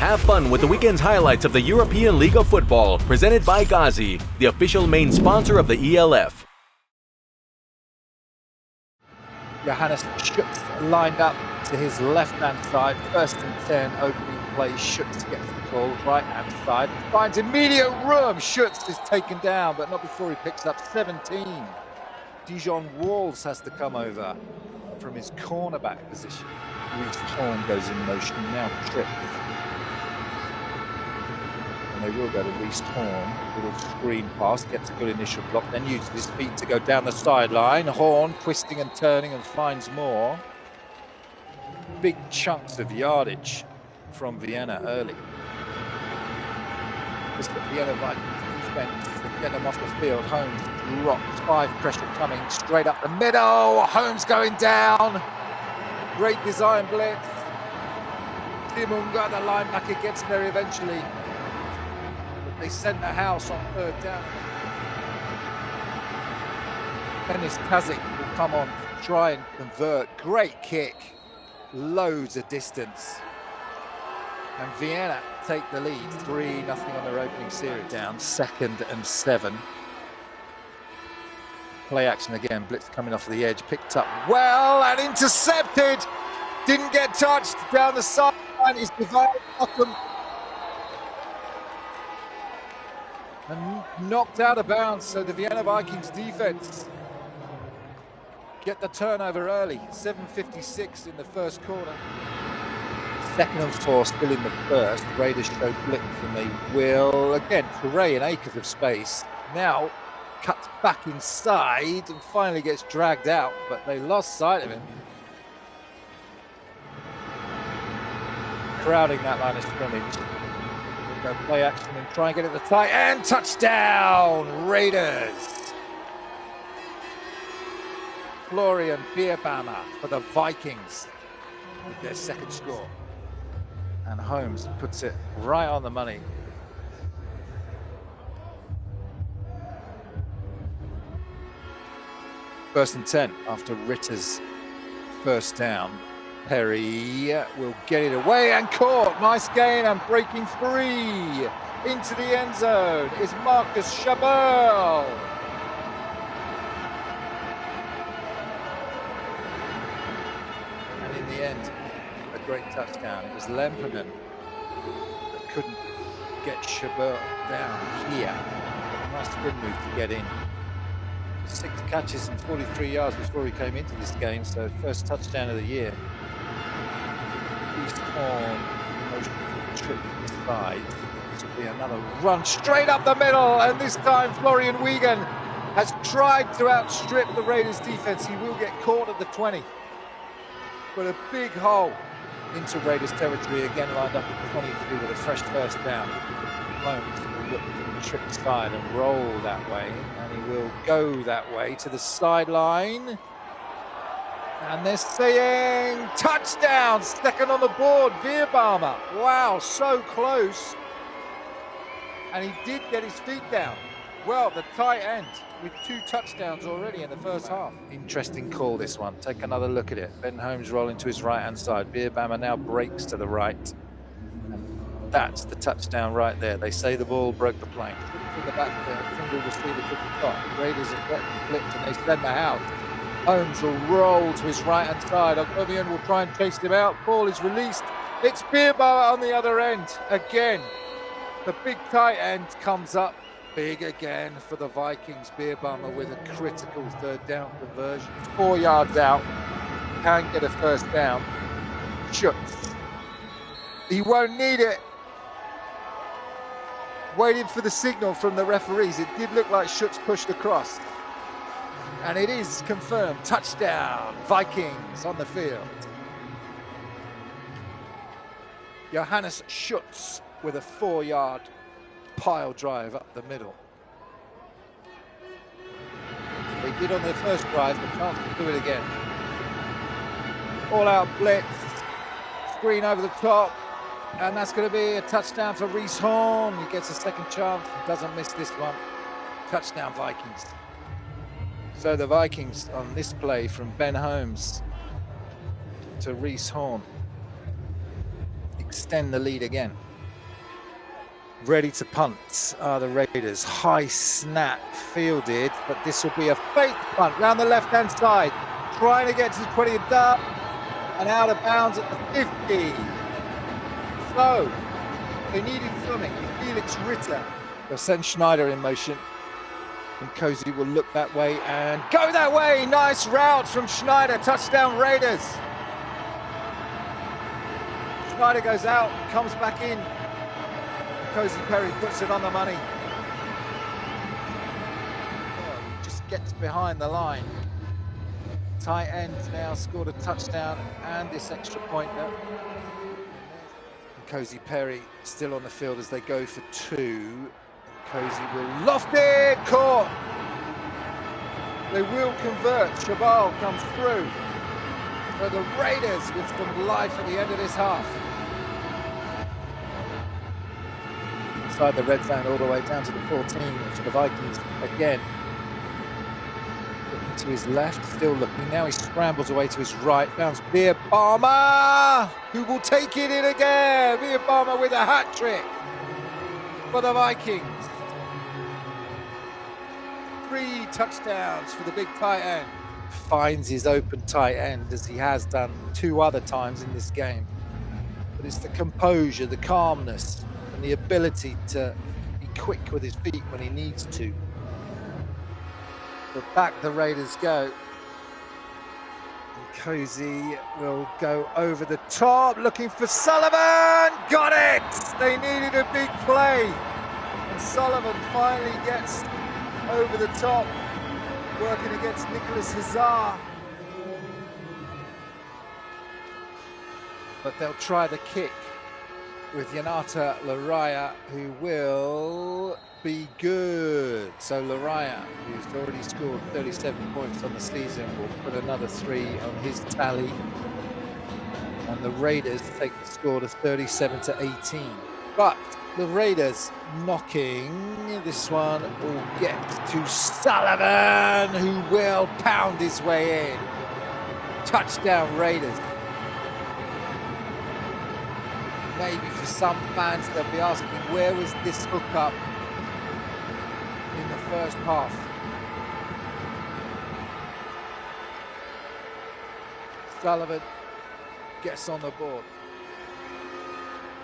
Have fun with the weekend's highlights of the European League of Football, presented by Ghazi, the official main sponsor of the ELF. Johannes Schutz lined up to his left-hand side. 1st and 10, opening play. Schutz gets the ball, right-hand side. Finds immediate room. Schutz is taken down, but not before he picks up 17. Dijon Wolves has to come over from his cornerback position. Reece Horn goes in motion, now trips. And they will go to Reece Horn. Little screen pass, gets a good initial block, then uses his feet to go down the sideline. Horn twisting and turning and finds more. Big chunks of yardage from Vienna early. This is the Vienna Vikings defense to get them off the field. Holmes drops, 5 pressure coming straight up the middle. Holmes going down. Great design blitz. Timunga, the linebacker, gets there eventually. They sent the house on 3rd down. Dennis Tazik will come on to try and convert. Great kick. Loads of distance. And Vienna take the lead. 3-0 on their opening series. Down 2nd and 7. Play action again. Blitz coming off the edge. Picked up well and intercepted. Didn't get touched. Down the sideline is divided bottom. And knocked out of bounds, so the Vienna Vikings defense get the turnover early. 7:56 in the first quarter. 2nd and 4 still in the first. Raiders show blitz and they will, again, Tirol in acres of space. Now cuts back inside and finally gets dragged out, but they lost sight of him. Crowding that line of scrimmage. Go play action and try and get it at the tight end. Touchdown, Raiders. Florian Bierbama for the Vikings with their 2nd score. And Holmes puts it right on the money. First and 10 after Ritter's 1st down. Perry will get it away and caught. Nice gain and breaking free into the end zone is Marcus Chabot. And in the end, a great touchdown. It was Lemperman that couldn't get Chabot down here. A nice sprint move to get in. 6 catches and 43 yards before he came into this game, so 1st touchdown of the year. On motion to the trip to the side. This will be another run straight up the middle, and this time Florian Wiegand has tried to outstrip the Raiders defense. He will get caught at the 20. But a big hole into Raiders territory, again lined up at the 23 with a fresh 1st down. Holmes will look to the trip side and roll that way, and he will go that way to the sideline. And they're saying touchdown, 2nd on the board, Bierbama. Wow, so close. And he did get his feet down. Well, the tight end with 2 touchdowns already in the first half. Interesting call, this one. Take another look at it. Ben Holmes rolling to his right-hand side. Bierbama now breaks to the right. And that's the touchdown right there. They say the ball broke the plane. To the back there, single receiver to the top. Raiders have got flipped and they send the house. Holmes will roll to his right-hand side. Ogovian will try and chase him out. Ball is released. It's Bierbama on the other end. Again, the big tight end comes up big again for the Vikings. Bierbama with a critical 3rd down conversion. 4 yards out. Can't get a 1st down. Schutz. He won't need it. Waiting for the signal from the referees. It did look like Schutz pushed across. And it is confirmed. Touchdown, Vikings on the field. Johannes Schutz with a 4-yard pile drive up the middle. They did on their first drive, the chance to do it again. All out blitz, screen over the top, and that's going to be a touchdown for Reece Horn. He gets a 2nd chance, doesn't miss this one. Touchdown, Vikings. So the Vikings on this play from Ben Holmes to Reece Horn extend the lead again. Ready to punt are the Raiders. High snap fielded, but this will be a fake punt round the left-hand side. Trying to get to the 20 and down and out of bounds at the 50. So, they needed something. Felix Ritter. They'll send Schneider in motion. And Cozy will look that way and go that way. Nice route from Schneider. Touchdown Raiders. Schneider goes out, comes back in. Cozy Perry puts it on the money. Oh, just gets behind the line. Tight end now scored a touchdown and this extra point there. Cozy Perry still on the field as they go for two. Cozy will loft it, caught. They will convert. Chabal comes through. So the Raiders with some life at the end of this half. Inside the red zone all the way down to the 14 for the Vikings again. Looking to his left, still looking. Now he scrambles away to his right. Bounce Beer Barmer, who will take it in again. Beer Barmer with a hat trick for the Vikings. 3 touchdowns for the big tight end. Finds his open tight end as he has done 2 other times in this game. But it's the composure, the calmness, and the ability to be quick with his feet when he needs to. But back the Raiders go. And Cozy will go over the top, looking for Sullivan. Got it! They needed a big play. And Sullivan finally gets over the top, working against Nicholas Hazard. But they'll try the kick with Yanata Laraya, who will be good. So Laraya, who's already scored 37 points on the season, will put another 3 on his tally. And the Raiders take the score to 37-18. But the Raiders knocking. This one will get to Sullivan, who will pound his way in. Touchdown Raiders. Maybe for some fans they'll be asking, where was this hookup in the first half? Sullivan gets on the board.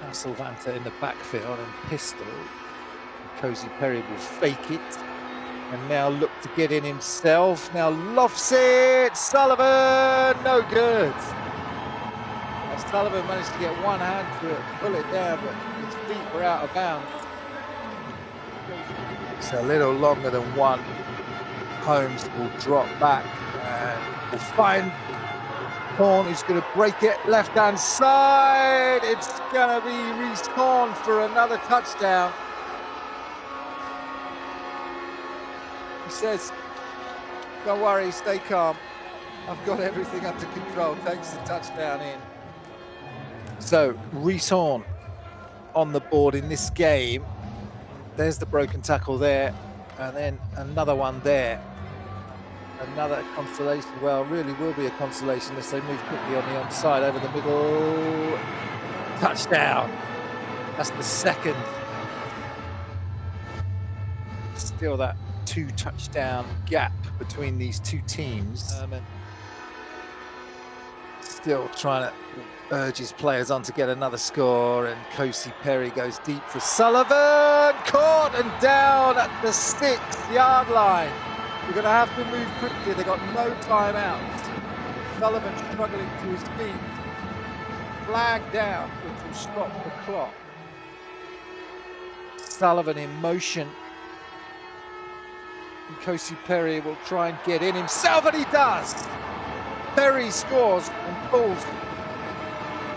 Hasselvanta in the backfield and pistol. Cozy Perry will fake it and now look to get in himself. Now lofts it. Sullivan, no good. Sullivan managed to get one hand to it, pull it down, but his feet were out of bounds. It's a little longer than one. Holmes will drop back and will find Horn, who's going to break it left-hand side. It's going to be Reese Horn for another touchdown. He says, don't worry, stay calm. I've got everything under control. Takes the touchdown in. So, Reese Horn on the board in this game. There's the broken tackle there, and then another one there. Another consolation. Well, really will be a consolation unless they move quickly on the onside over the middle. Touchdown. That's the second. Still that 2 touchdown gap between these 2 teams. Still trying to urge his players on to get another score, and Cozy Perry goes deep for Sullivan. Caught and down at the 6-yard line. We're going to have to move quickly. They've got no timeouts. Sullivan struggling to his feet. Flag down, which will stop the clock. Sullivan in motion. And Cozy Perry will try and get in himself, and he does. Perry scores and pulls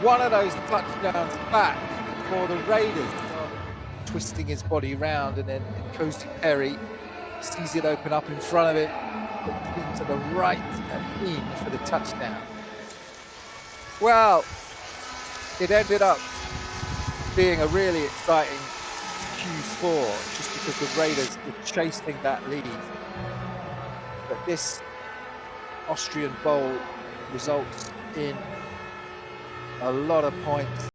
one of those touchdowns back for the Raiders. Twisting his body round, and then Cozy Perry sees it open up in front of him, to the right and in for the touchdown. Well, it ended up being a really exciting Q4 just because the Raiders were chasing that lead. But this Austrian Bowl results in a lot of points.